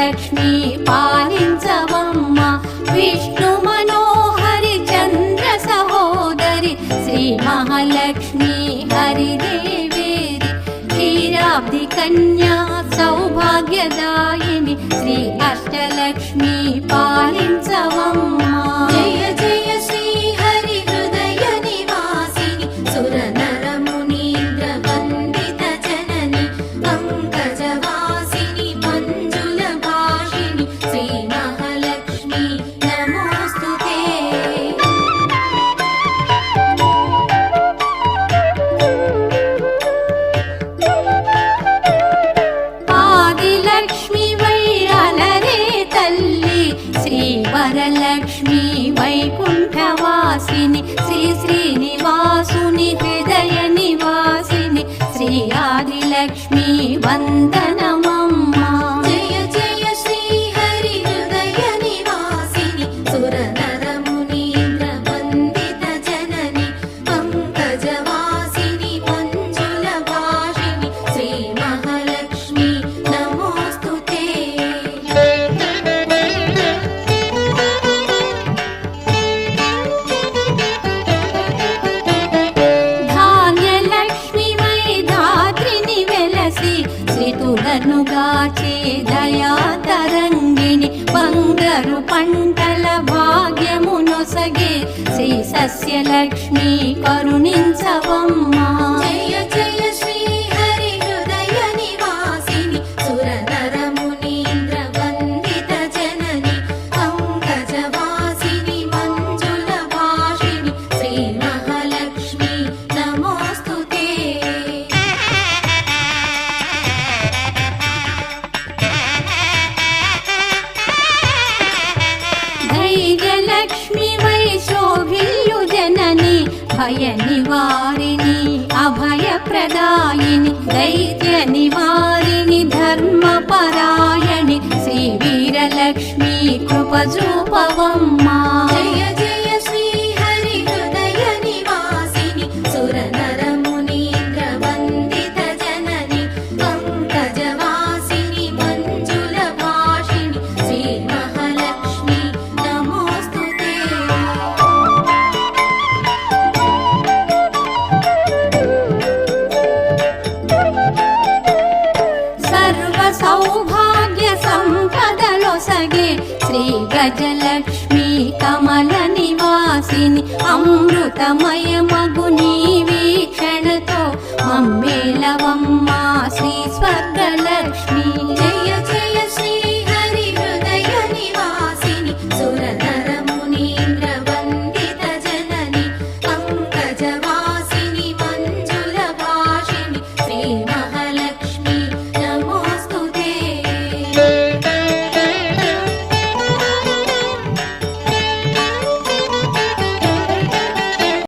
అష్టలక్ష్మి పాలించవమ్మ విష్ణు మనోహరి చంద్ర సహోదరి శ్రీ మహాలక్ష్మి హరిదేవేరి క్షీరాబ్ది కన్యా సౌభాగ్యదాయిని శ్రీ అష్టలక్ష్మి పాలించవమ్మ జయ జయ శ్రీ హరి హృదయ నివాసిని సుర నర మునీంద్ర వందిత జనని పంకజవాసిని మంజుల భాషిని శ్రీ మహాలక్ష్మి నమోస్తుతే ఆదిలక్ష్మి వైరలరే తల్లి శ్రీ వరలక్ష్మి వైకుంఠవాసిని శ్రీ శ్రీనివాసుని హృదయ నివాసిని శ్రీ ఆదిలక్ష్మి వందనమమ్మ జయ జయ శ్రీ హరి హృదయ నివాసిని సుర నర మునీంద్ర వందిత జనని పంకజవాసిని మంజుల భాషిని శ్రీ మహాలక్ష్మి నమోస్తుతే ధాన్యలక్ష్మి వై ధాత్రిని వెలసి శ్రీతులను గాచే దయా తరంగిణి బంగారు పంటల భాగ్యమునొసగే శ్రీ సస్యలక్ష్మి కరుణించవమ్మ జయ జయ శ్రీ హరి హృదయ నివాసిని సుర నర మునీంద్ర వందిత జనని పంకజవాసిని మంజుల భాషిని శ్రీ మహాలక్ష్మి నమోస్తుతే ధైర్యలక్ష్మి వై శోభిల్యు జనని భయ నివారిణి అభయ ప్రదాయిని దైత్య నివారిణి ధర్మపరాయణి శ్రీ వీరలక్ష్మి కృపజూపవమ్మ జయ జయ శ్రీ హరి హృదయ నివాసిని సుర నర మునీంద్ర వందిత జనని పంకజవాసిని మంజుల భాషిని శ్రీ మహాలక్ష్మి నమోస్తుతే సర్వ సౌభాగ్య సంపదలొసగే శ్రీ గజలక్ష్మి కమల నివాసిని అమృతమయ మగు నీ వీక్షణతో మమ్మేలవమ్మ